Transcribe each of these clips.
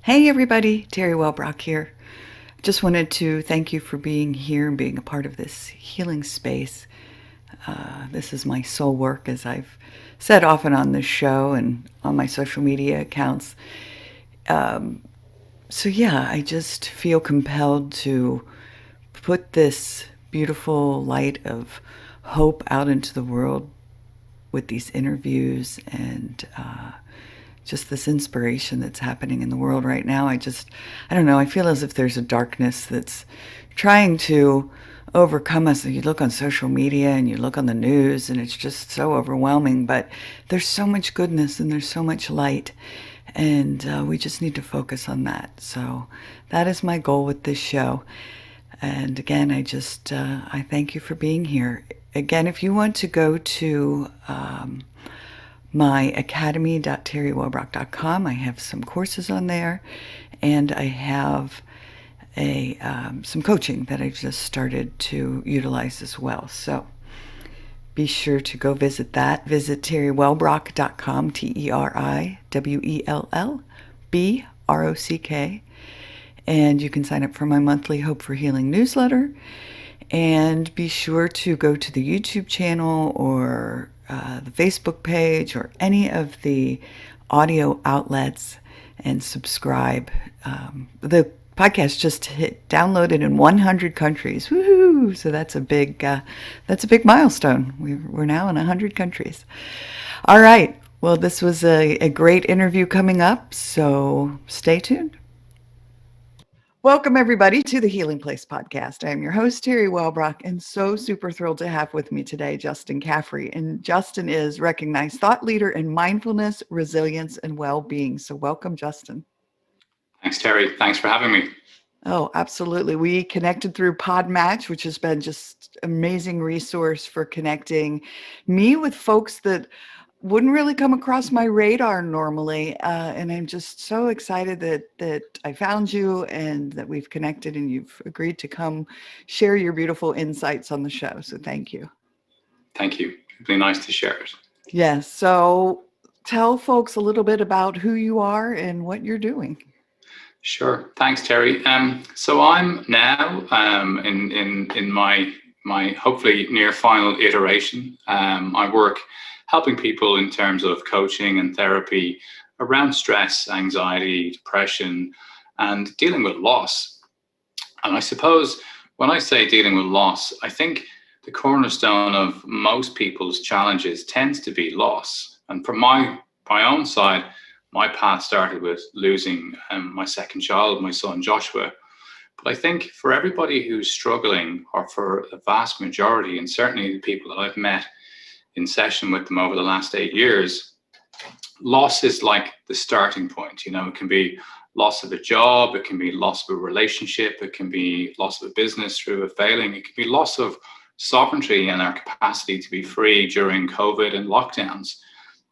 Hey everybody, Teri Wellbrock here. Just wanted to thank you for being here and being a part of this healing space. This is my soul work, as I've said often on this show and on my social media accounts. I just feel compelled to put this beautiful light of hope out into the world with these interviews and just this inspiration that's happening in the world right now. I don't know, I feel as if there's a darkness that's trying to overcome us. You look on social media and you look on the news and it's just so overwhelming, but there's so much goodness and there's so much light. And we just need to focus on that. So that is my goal with this show. And again, I thank you for being here. Again, if you want to go to my academy.teriwellbrock.com. I have some courses on there, and I have some coaching that I've just started to utilize as well. So be sure to go visit that. Visit teriwellbrock.com, TeriWellbrock, and you can sign up for my monthly Hope for Healing newsletter. And be sure to go to the YouTube channel or the Facebook page or any of the audio outlets and subscribe. The podcast just hit downloaded in 100 countries. Woohoo! So that's a big milestone. We're now in 100 countries. All right. Well, this was a great interview coming up, so stay tuned. Welcome, everybody, to the Healing Place podcast. I am your host, Teri Wellbrock, and so super thrilled to have with me today Justin Caffrey. And Justin is recognized thought leader in mindfulness, resilience, and well-being. So welcome, Justin. Thanks, Teri. Thanks for having me. Oh, absolutely. We connected through Podmatch, which has been just an amazing resource for connecting me with folks that wouldn't really come across my radar normally. And I'm just so excited that I found you and that we've connected and you've agreed to come share your beautiful insights on the show. So thank you. Thank you. It'd be nice to share it. Yes. So tell folks a little bit about who you are and what you're doing. Sure. Thanks, Teri. So I'm now in my hopefully near final iteration. I work helping people in terms of coaching and therapy around stress, anxiety, depression, and dealing with loss. And I suppose when I say dealing with loss, I think the cornerstone of most people's challenges tends to be loss. And from my own side, my path started with losing my second child, my son Joshua. But I think for everybody who's struggling, or for the vast majority, and certainly the people that I've met in session with them over the last 8 years, loss is like the starting point. You know, it can be loss of a job, it can be loss of a relationship, it can be loss of a business through a failing, it can be loss of sovereignty and our capacity to be free during COVID and lockdowns.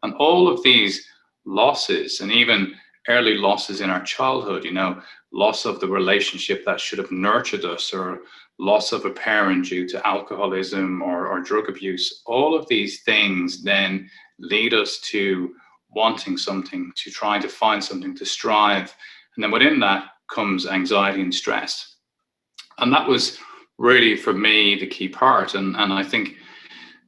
And all of these losses, and even early losses in our childhood, you know, loss of the relationship that should have nurtured us, or loss of a parent due to alcoholism or drug abuse, all of these things then lead us to wanting something, to trying to find something, to strive. And then within that comes anxiety and stress. And that was really, for me, the key part. And I think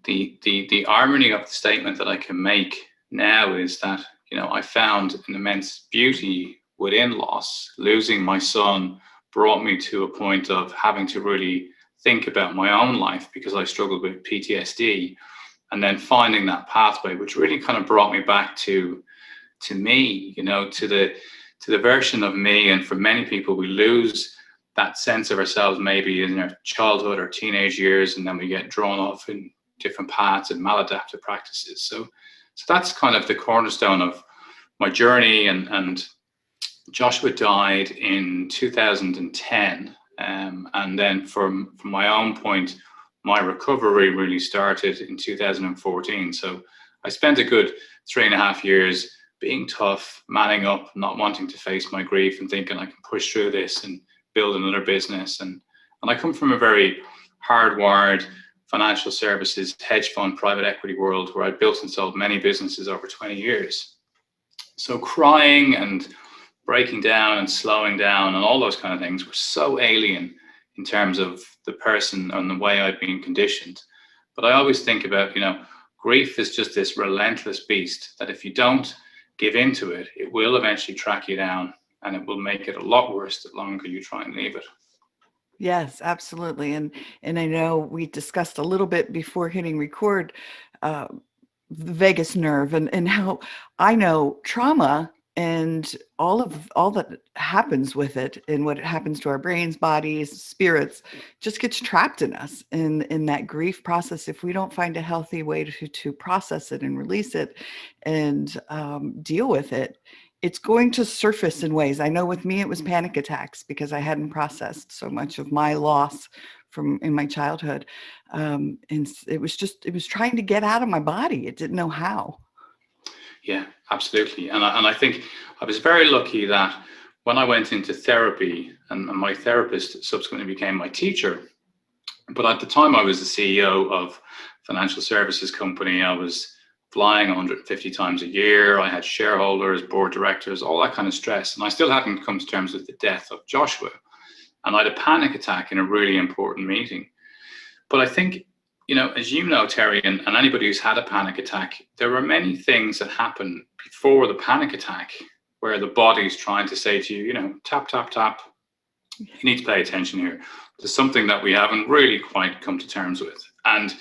the irony of the statement that I can make now is that, you know, I found an immense beauty within loss. Losing my son brought me to a point of having to really think about my own life, because I struggled with PTSD, and then finding that pathway, which really kind of brought me back to me, you know, to the version of me. And for many people, we lose that sense of ourselves maybe in our childhood or teenage years, and then we get drawn off in different paths and maladaptive practices. So that's kind of the cornerstone of my journey. And Joshua died in 2010. And then from my own point, my recovery really started in 2014. So I spent a good 3.5 years being tough, manning up, not wanting to face my grief and thinking I can push through this and build another business. And I come from a very hardwired financial services, hedge fund, private equity world where I built and sold many businesses over 20 years. So crying and breaking down and slowing down and all those kind of things were so alien in terms of the person and the way I'd been conditioned. But I always think about, grief is just this relentless beast that if you don't give into it, it will eventually track you down, and it will make it a lot worse the longer you try and leave it. Yes, absolutely. And I know we discussed a little bit before hitting record, uh, the vagus nerve and how I know trauma and all that happens with it and what happens to our brains, bodies, spirits just gets trapped in us in that grief process. If we don't find a healthy way to process it and release it and deal with it, it's going to surface in ways. I know with me, it was panic attacks because I hadn't processed so much of my loss from in my childhood. And it was trying to get out of my body. It didn't know how. Yeah, absolutely. And I think I was very lucky that when I went into therapy, and my therapist subsequently became my teacher, but at the time I was the CEO of a financial services company. I was flying 150 times a year. I had shareholders, board directors, all that kind of stress. And I still hadn't come to terms with the death of Joshua. And I had a panic attack in a really important meeting. But I think, as you know, Teri, and anybody who's had a panic attack, there are many things that happen before the panic attack where the body's trying to say to you, tap, tap, tap. You need to pay attention here. There's something that we haven't really quite come to terms with. And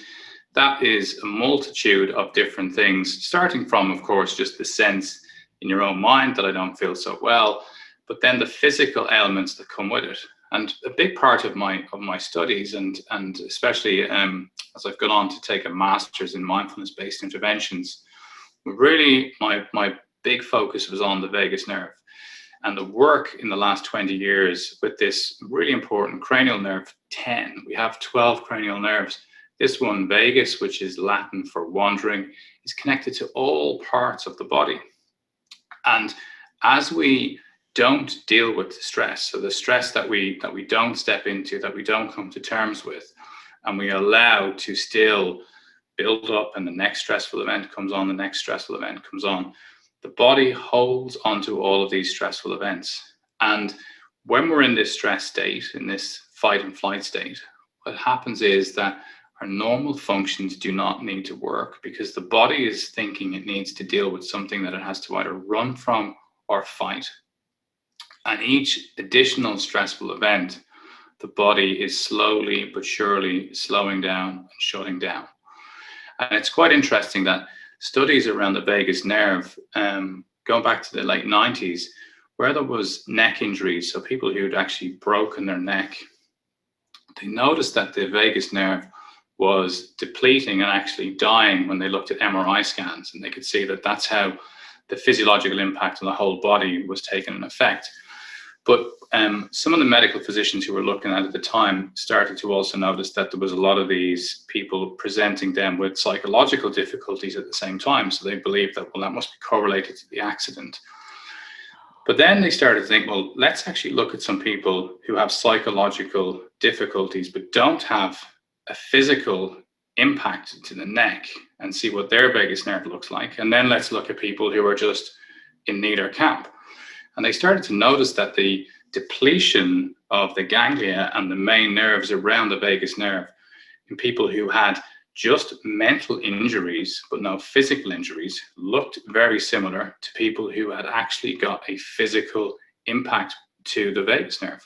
that is a multitude of different things, starting from, of course, just the sense in your own mind that I don't feel so well, but then the physical elements that come with it. And a big part of my studies, and especially as I've gone on to take a master's in mindfulness-based interventions, really my big focus was on the vagus nerve. And the work in the last 20 years with this really important cranial nerve 10, we have 12 cranial nerves. This one, vagus, which is Latin for wandering, is connected to all parts of the body. And as we don't deal with the stress, so the stress that we don't step into, that we don't come to terms with, and we allow to still build up, and the next stressful event comes on, the next stressful event comes on, the body holds onto all of these stressful events. And when we're in this stress state, in this fight and flight state, what happens is that our normal functions do not need to work because the body is thinking it needs to deal with something that it has to either run from or fight. And each additional stressful event, the body is slowly but surely slowing down and shutting down. And it's quite interesting that studies around the vagus nerve, going back to the late 90s, where there was neck injuries, so people who'd actually broken their neck, they noticed that the vagus nerve was depleting and actually dying when they looked at MRI scans. And they could see that that's how the physiological impact on the whole body was taking an effect. But some of the medical physicians who were looking at the time started to also notice that there was a lot of these people presenting them with psychological difficulties at the same time. So they believed that, well, that must be correlated to the accident. But then they started to think, well, let's actually look at some people who have psychological difficulties but don't have a physical impact to the neck and see what their vagus nerve looks like. And then let's look at people who are just in neither camp. And they started to notice that the depletion of the ganglia and the main nerves around the vagus nerve in people who had just mental injuries but no physical injuries looked very similar to people who had actually got a physical impact to the vagus nerve.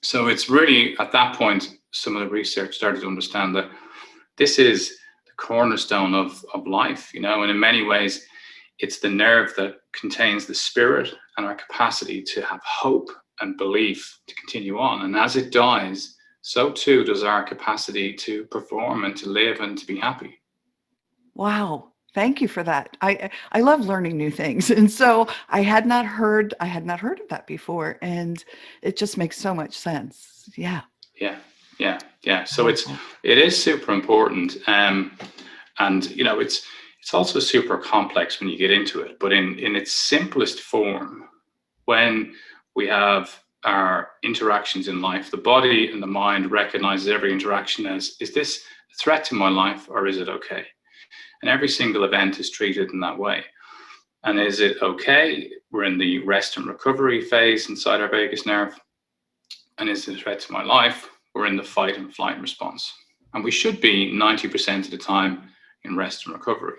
So it's really at that point some of the research started to understand that this is the cornerstone of life, and in many ways it's the nerve that contains the spirit and our capacity to have hope and belief to continue on. And as it dies, so too does our capacity to perform and to live and to be happy. Wow. Thank you for that. I love learning new things. And so I had not heard of that before. And it just makes so much sense. Yeah. Yeah. So it is super important. And it's also super complex when you get into it, but in its simplest form, when we have our interactions in life, the body and the mind recognizes every interaction as, is this a threat to my life or is it okay? And every single event is treated in that way. And is it okay? We're in the rest and recovery phase inside our vagus nerve. And is it a threat to my life? We're in the fight and flight response. And we should be 90% of the time in rest and recovery.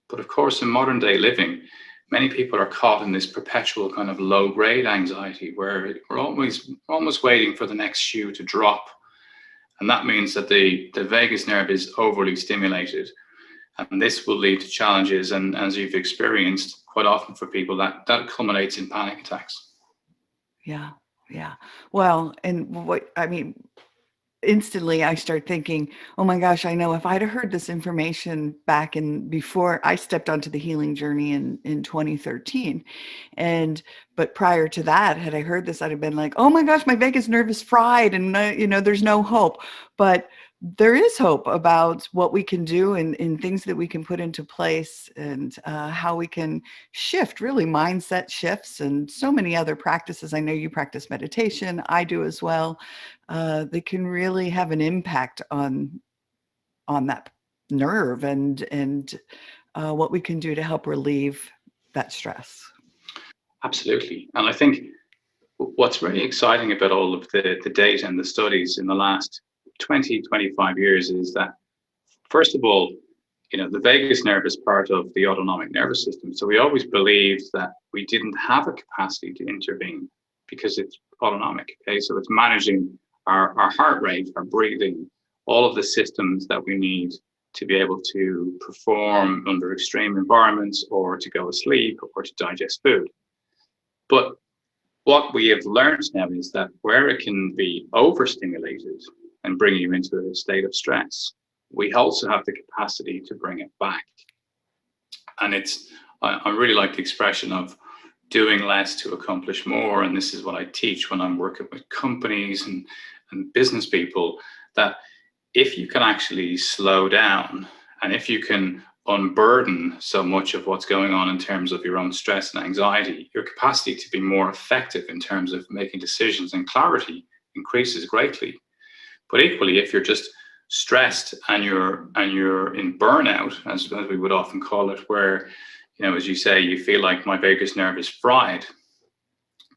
But of course, in modern day living, many people are caught in this perpetual kind of low grade anxiety where we're almost waiting for the next shoe to drop. And that means that the vagus nerve is overly stimulated. And this will lead to challenges. And as you've experienced quite often for people, that culminates in panic attacks. Yeah. Yeah. Well, and instantly I start thinking, oh my gosh, I know if I'd have heard this information back before I stepped onto the healing journey in 2013. But prior to that, had I heard this, I'd have been like, oh my gosh, my vagus nerve is fried and there's no hope. But there is hope about what we can do and things that we can put into place, and how we can shift, really mindset shifts, and so many other practices. I know you practice meditation. I do as well. That can really have an impact on that nerve and what we can do to help relieve that stress. Absolutely. And I think what's really exciting about all of the data and the studies in the last 20, 25 years is that, first of all, the vagus nerve is part of the autonomic nervous system. So we always believed that we didn't have a capacity to intervene because it's autonomic. Okay, so it's managing our heart rate, our breathing, all of the systems that we need to be able to perform under extreme environments, or to go asleep, or to digest food. But what we have learned now is that where it can be overstimulated and bring you into a state of stress, we also have the capacity to bring it back. And I really like the expression of doing less to accomplish more. And this is what I teach when I'm working with companies and business people, that if you can actually slow down, and if you can unburden so much of what's going on in terms of your own stress and anxiety, your capacity to be more effective in terms of making decisions and clarity increases greatly. But equally, if you're just stressed and you're in burnout, as we would often call it, where, as you say, you feel like my vagus nerve is fried,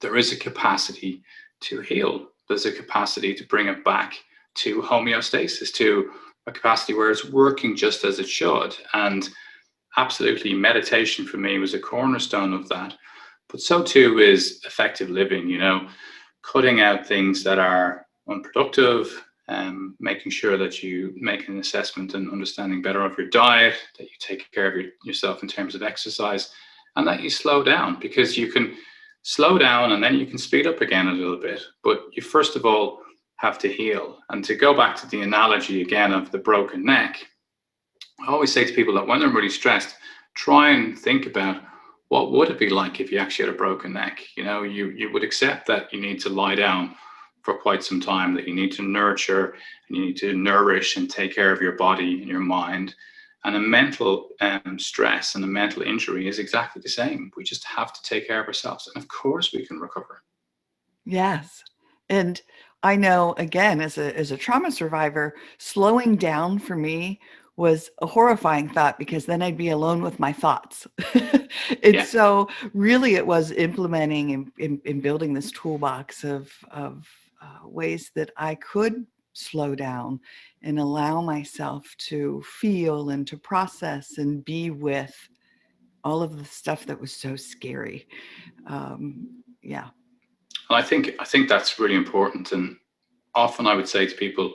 there is a capacity to heal. There's a capacity to bring it back to homeostasis, to a capacity where it's working just as it should. And absolutely, meditation for me was a cornerstone of that. But so too is effective living, cutting out things that are unproductive, making sure that you make an assessment and understanding better of your diet, that you take care of yourself in terms of exercise, and that you slow down, because you can slow down and then you can speed up again a little bit. But you first of all have to heal. And to go back to the analogy again of the broken neck, I always say to people that when they're really stressed, try and think about what would it be like if you actually had a broken neck. You would accept that you need to lie down for quite some time, that you need to nurture and you need to nourish and take care of your body and your mind. And a mental stress and a mental injury is exactly the same. We just have to take care of ourselves. And of course we can recover. Yes. And I know, again, as a trauma survivor, slowing down for me was a horrifying thought, because then I'd be alone with my thoughts. And so really it was implementing and building this toolbox of ways that I could slow down and allow myself to feel and to process and be with all of the stuff that was so scary. Yeah. I think that's really important. And often I would say to people,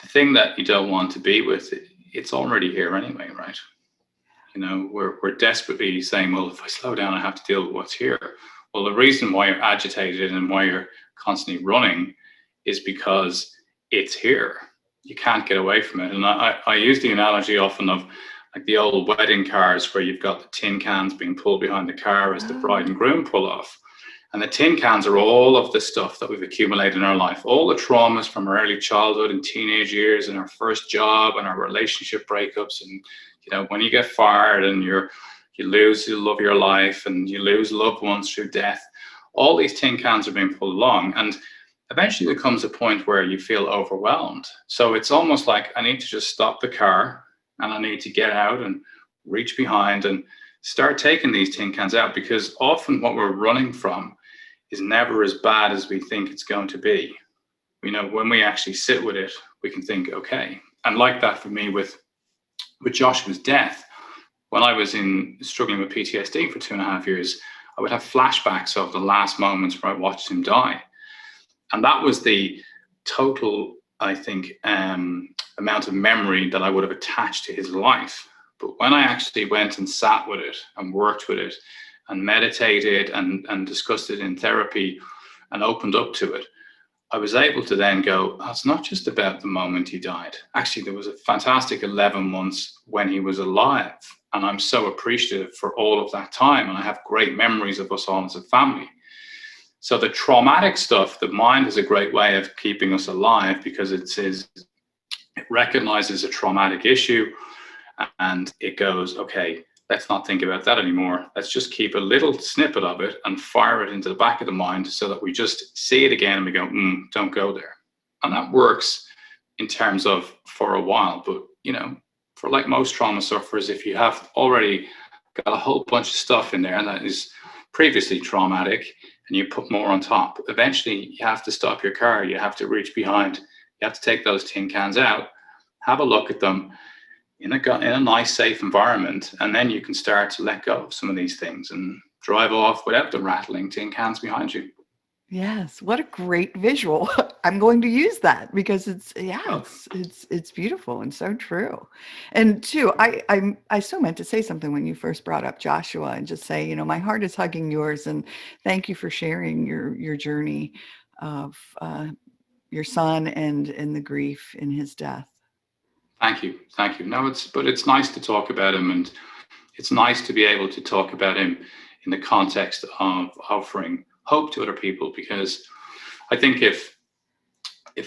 the thing that you don't want to be with, it's already here anyway, right? We're desperately saying, well, if I slow down, I have to deal with what's here. Well, the reason why you're agitated and why you're constantly running is because it's here. You can't get away from it. And I use the analogy often of like the old wedding cars where you've got the tin cans being pulled behind the car as the bride and groom pull off. And the tin cans are all of the stuff that we've accumulated in our life, all the traumas from our early childhood and teenage years and our first job and our relationship breakups. And, when you get fired and you lose the love of your life and you lose loved ones through death, all these tin cans are being pulled along. And eventually there comes a point where you feel overwhelmed. So it's almost like I need to just stop the car and I need to get out and reach behind and start taking these tin cans out, because often what we're running from is never as bad as we think it's going to be. When we actually sit with it, we can think, okay. And like that for me with Joshua's death, when I was struggling with PTSD for 2.5 years, I would have flashbacks of the last moments where I watched him die. And that was the total, I think, amount of memory that I would have attached to his life. But when I actually went and sat with it and worked with it and meditated and discussed it in therapy and opened up to it, I was able to then go, oh, it's not just about the moment he died. Actually, there was a fantastic 11 months when he was alive. And I'm so appreciative for all of that time. And I have great memories of us all as a family. So the traumatic stuff, the mind is a great way of keeping us alive, because it recognizes a traumatic issue and it goes, okay, let's not think about that anymore. Let's just keep a little snippet of it and fire it into the back of the mind so that we just see it again and we go, don't go there. And that works in terms of for a while. But, for like most trauma sufferers, if you have already got a whole bunch of stuff in there that is previously traumatic and you put more on top, eventually you have to stop your car. You have to reach behind. You have to take those tin cans out, have a look at them in a nice, safe environment, and then you can start to let go of some of these things and drive off without the rattling tin cans behind you. Yes, what a great visual. I'm going to use that because it's beautiful and so true. And too, I so meant to say something when you first brought up Joshua, and just say, my heart is hugging yours, and thank you for sharing your journey of your son and the grief in his death. Thank you. No, it's nice to talk about him, and it's nice to be able to talk about him in the context of offering hope to other people, because I think if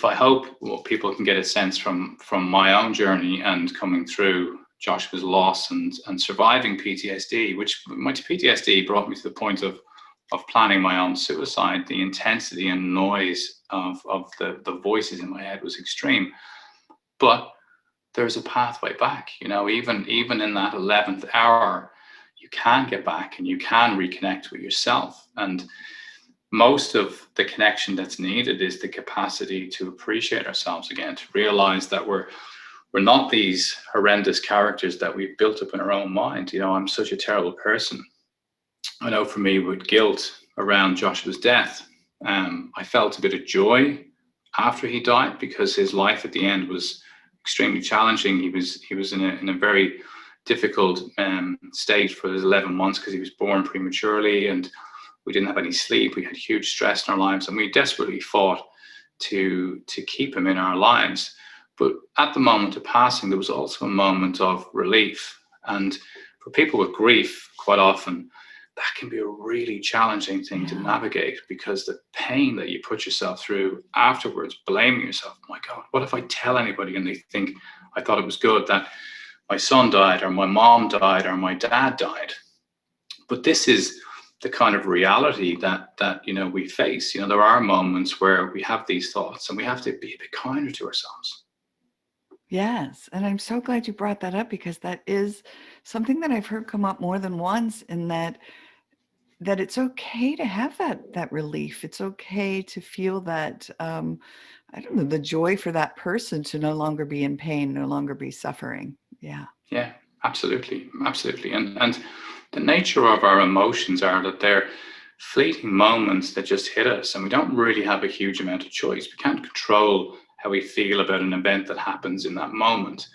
I hope, people can get a sense from my own journey and coming through Joshua's loss and surviving PTSD, which my PTSD brought me to the point of planning my own suicide. The intensity and noise of the voices in my head was extreme, but there's a pathway back. Even in that 11th hour, you can get back and you can reconnect with yourself. And most of the connection that's needed is the capacity to appreciate ourselves again, to realize that we're not these horrendous characters that we've built up in our own mind. I'm such a terrible person. I know for me, with guilt around Joshua's death, I felt a bit of joy after he died, because his life at the end was extremely challenging. He was in a very difficult state for his 11 months, because he was born prematurely and we didn't have any sleep. We had huge stress in our lives, and we desperately fought to keep him in our lives. But at the moment of passing, there was also a moment of relief. And for people with grief, quite often, that can be a really challenging thing to navigate, because the pain that you put yourself through afterwards, blaming yourself, my God, what if I tell anybody and they think I thought it was good that my son died, or my mom died, or my dad died? But this is the kind of reality that we face. There are moments where we have these thoughts, and we have to be a bit kinder to ourselves. Yes, and I'm so glad you brought that up, because that is something that I've heard come up more than once, in that it's okay to have that relief. It's okay to feel that I don't know, the joy for that person to no longer be in pain, no longer be suffering. Yeah, absolutely. And the nature of our emotions are that they're fleeting moments that just hit us, and we don't really have a huge amount of choice. We can't control how we feel about an event that happens in that moment,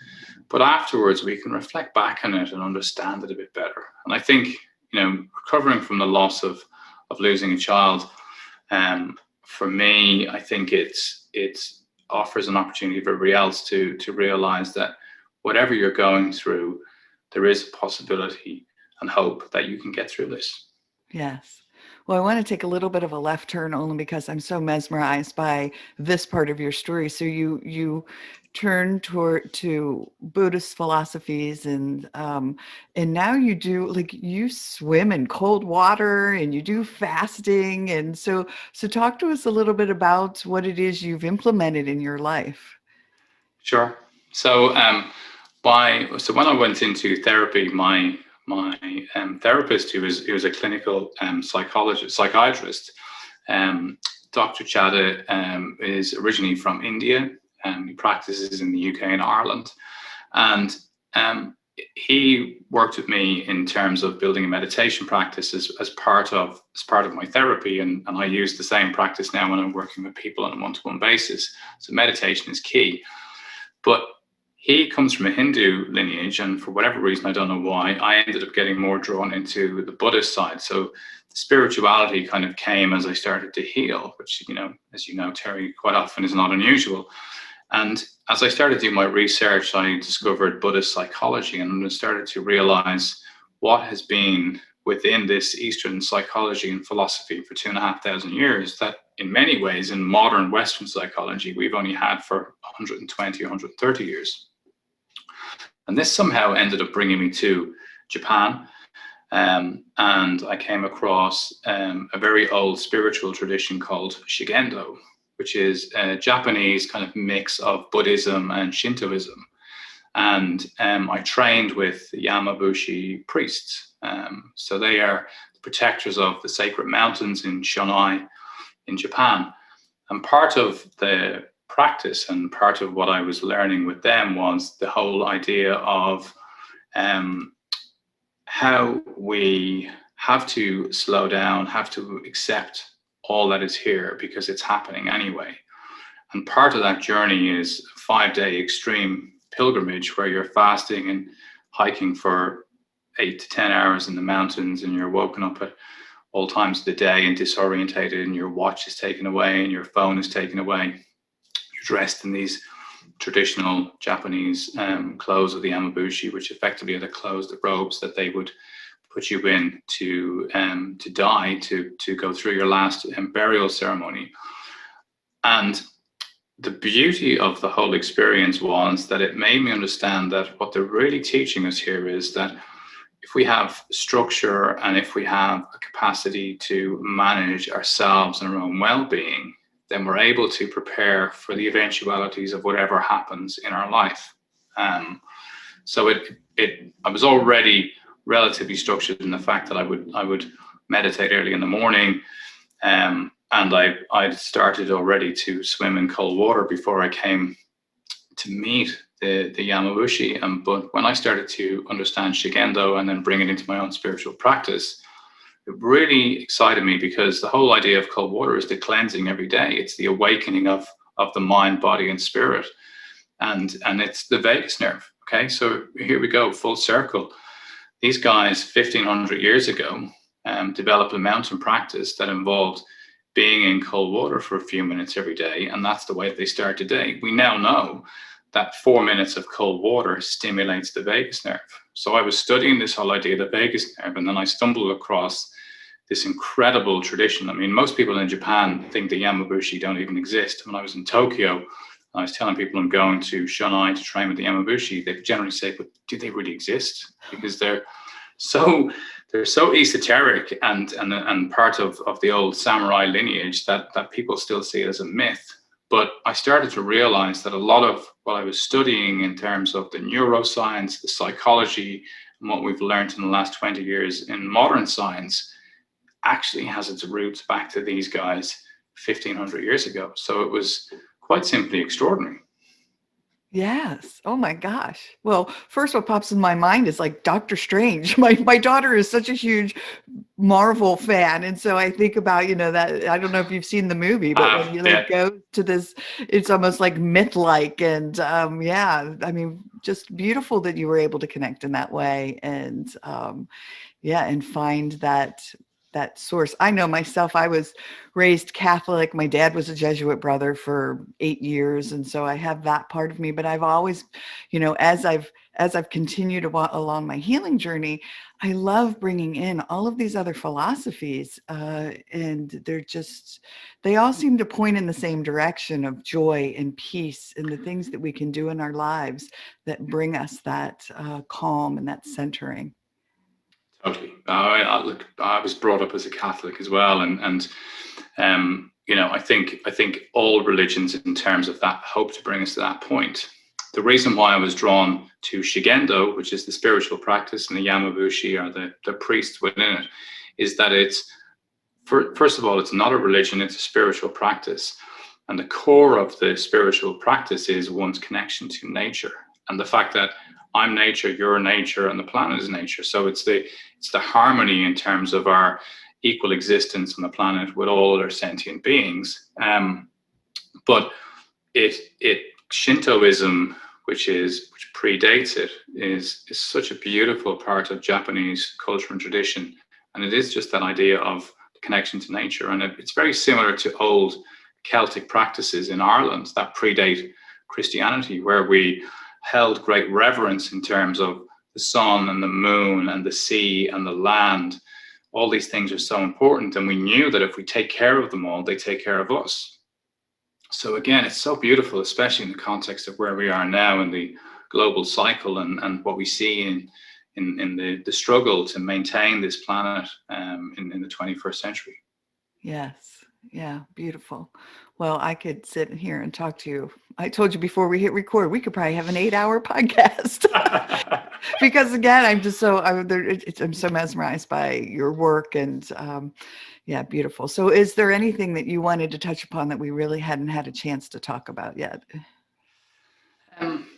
but afterwards we can reflect back on it and understand it a bit better. And I think recovering from the loss of losing a child, for me, I think it offers an opportunity for everybody else to realize that whatever you're going through, there is a possibility and hope that you can get through this. Yes. Well, I want to take a little bit of a left turn, only because I'm so mesmerized by this part of your story. So you turn to Buddhist philosophies, and now you do, like, you swim in cold water and you do fasting, and so talk to us a little bit about what it is you've implemented in your life. Sure. So when I went into therapy, my therapist, who was a clinical psychiatrist. Dr. Chadha is originally from India. He practices in the UK and Ireland, and he worked with me in terms of building a meditation practice as part of my therapy, and I use the same practice now when I'm working with people on a one-to-one basis. So meditation is key. But he comes from a Hindu lineage, and for whatever reason, I don't know why, I ended up getting more drawn into the Buddhist side. So the spirituality kind of came as I started to heal, which, as you know, Teri, quite often is not unusual. And as I started to do my research, I discovered Buddhist psychology, and I started to realize what has been within this Eastern psychology and philosophy for 2,500 years, that in many ways in modern Western psychology, we've only had for 120, 130 years. And this somehow ended up bringing me to Japan. And I came across a very old spiritual tradition called Shigendo, which is a Japanese kind of mix of Buddhism and Shintoism. And I trained with the Yamabushi priests. So they are the protectors of the sacred mountains in Shonai in Japan. And part of the practice and part of what I was learning with them was the whole idea of how we have to slow down, have to accept all that is here because it's happening anyway. And part of that journey is a 5-day extreme pilgrimage where you're fasting and hiking for 8 to 10 hours in the mountains, and you're woken up at all times of the day and disorientated, and your watch is taken away and your phone is taken away. You're dressed in these traditional Japanese clothes of the Yamabushi, which effectively are the clothes, the robes that they would put you in to die, to go through your last burial ceremony. And the beauty of the whole experience was that it made me understand that what they're really teaching us here is that if we have structure and if we have a capacity to manage ourselves and our own well-being, then we're able to prepare for the eventualities of whatever happens in our life. So I was already relatively structured in the fact that I would meditate early in the morning, and I'd started already to swim in cold water before I came to meet the Yamabushi. But when I started to understand Shigendo and then bring it into my own spiritual practice, it really excited me, because the whole idea of cold water is the cleansing every day. It's the awakening of the mind, body, and spirit, and it's the vagus nerve. Okay, so here we go, full circle. These guys 1,500 years ago developed a mountain practice that involved being in cold water for a few minutes every day, and that's the way they start today. We now know that 4 minutes of cold water stimulates the vagus nerve. So I was studying this whole idea of the vagus nerve, and then I stumbled across this incredible tradition. I mean, most people in Japan think the Yamabushi don't even exist. When I was in Tokyo, I was telling people I'm going to Shonai to train with the Yamabushi. They generally say, but do they really exist? Because they're so esoteric and part of the old samurai lineage that people still see it as a myth. But I started to realize that a lot of what I was studying in terms of the neuroscience, the psychology, and what we've learned in the last 20 years in modern science actually has its roots back to these guys 1,500 years ago. So it was quite simply extraordinary. Yes. Oh my gosh. Well, first what pops in my mind is like Doctor Strange. My daughter is such a huge Marvel fan, and so I think about, that, I don't know if you've seen the movie, but when you go to this, it's almost like myth-like, and yeah, I mean, just beautiful that you were able to connect in that way, and and find that source. I know myself, I was raised Catholic. My dad was a Jesuit brother for 8 years. And so I have that part of me, but I've always, as I've continued along my healing journey, I love bringing in all of these other philosophies. And they all seem to point in the same direction of joy and peace and the things that we can do in our lives that bring us that calm and that centering. Totally. I was brought up as a Catholic as well, and I think all religions, in terms of that, hope to bring us to that point. the reason why I was drawn to Shigendo, which is the spiritual practice, and the Yamabushi, or the priest within it, is that it's, first of all, it's not a religion, it's a spiritual practice. And the core of the spiritual practice is one's connection to nature, and the fact that I'm nature, you're nature, and the planet is nature. So it's the harmony in terms of our equal existence on the planet with all other sentient beings. But Shintoism, which predates it, is such a beautiful part of Japanese culture and tradition, and it is just that idea of the connection to nature. And it's very similar to old Celtic practices in Ireland that predate Christianity, where we held great reverence in terms of the sun and the moon and the sea and the land. All these things are so important, and we knew that if we take care of them all, they take care of us. So again, it's so beautiful, especially in the context of where we are now in the global cycle, and what we see in the struggle to maintain this planet in the 21st century. Yes. Yeah. Beautiful. Well, I could sit here and talk to you. I told you before we hit record, we could probably have an 8-hour podcast because again, I'm so mesmerized by your work, and yeah, beautiful. So is there anything that you wanted to touch upon that we really hadn't had a chance to talk about yet?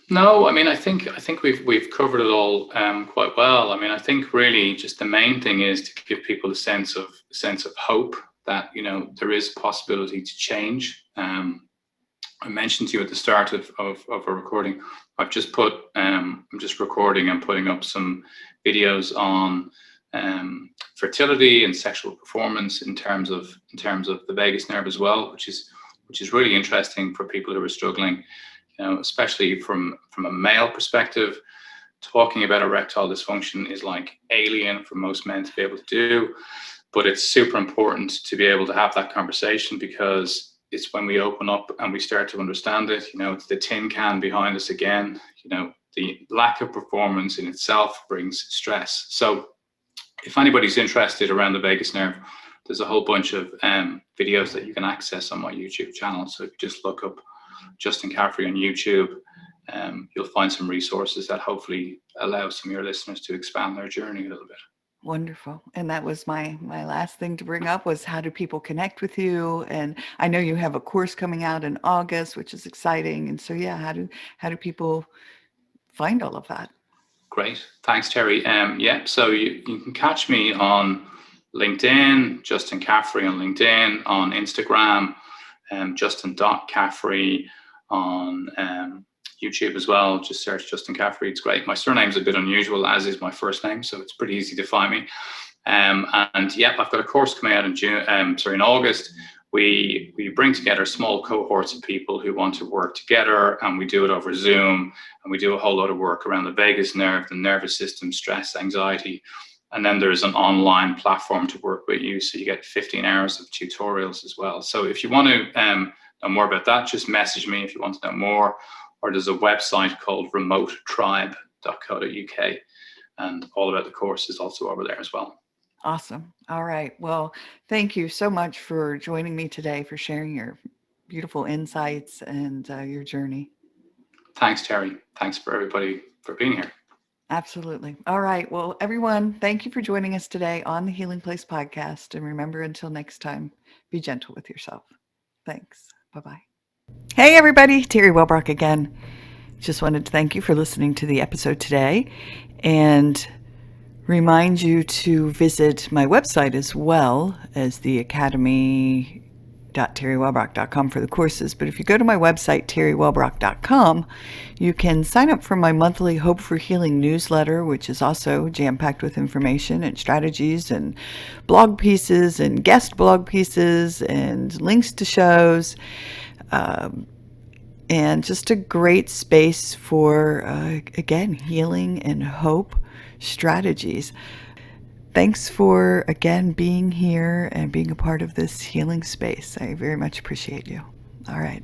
No, I mean, I think we've covered it all quite well. I mean, I think really just the main thing is to give people a sense of hope that, you know, there is a possibility to change. I mentioned to you at the start of a recording, I'm just recording and putting up some videos on fertility and sexual performance in terms of the vagus nerve as well, which is really interesting for people who are struggling, you know, especially from a male perspective. Talking about erectile dysfunction is like alien for most men to be able to do, but it's super important to be able to have that conversation, because it's when we open up and we start to understand it. You know, it's the tin can behind us again. You know, the lack of performance in itself brings stress. So if anybody's interested around the vagus nerve, there's a whole bunch of videos that you can access on my YouTube channel. So if you just look up Justin Caffrey on YouTube, you'll find some resources that hopefully allow some of your listeners to expand their journey a little bit. Wonderful. And that was my last thing to bring up, was how do people connect with you? And I know you have a course coming out in August, which is exciting. And so, yeah, how do people find all of that? Great. Thanks, Teri. Yeah, so you can catch me on LinkedIn, Justin Caffrey on LinkedIn, on Instagram, Justin.Caffrey on YouTube as well. Just search Justin Caffrey. It's great. My surname's a bit unusual, as is my first name, so it's pretty easy to find me. And yeah, I've got a course coming out in August. We bring together small cohorts of people who want to work together, and we do it over Zoom, and we do a whole lot of work around the vagus nerve, the nervous system, stress, anxiety. And then there's an online platform to work with you, so you get 15 hours of tutorials as well. So if you want to know more about that, just message me if you want to know more. Or there's a website called remotetribe.co.uk, and all about the course is also over there as well. Awesome. All right. Well, thank you so much for joining me today, for sharing your beautiful insights and your journey. Thanks, Teri. Thanks for everybody for being here. Absolutely. All right. Well, everyone, thank you for joining us today on the Healing Place podcast. And remember, until next time, be gentle with yourself. Thanks. Bye-bye. Hey, everybody. Teri Wellbrock again. Just wanted to thank you for listening to the episode today, and remind you to visit my website as well as the academy.teriwellbrock.com for the courses. But if you go to my website, teriwellbrock.com, you can sign up for my monthly Hope for Healing newsletter, which is also jam-packed with information and strategies and blog pieces and guest blog pieces and links to shows. And just a great space for, again, healing and hope strategies. Thanks for, again, being here and being a part of this healing space. I very much appreciate you. All right.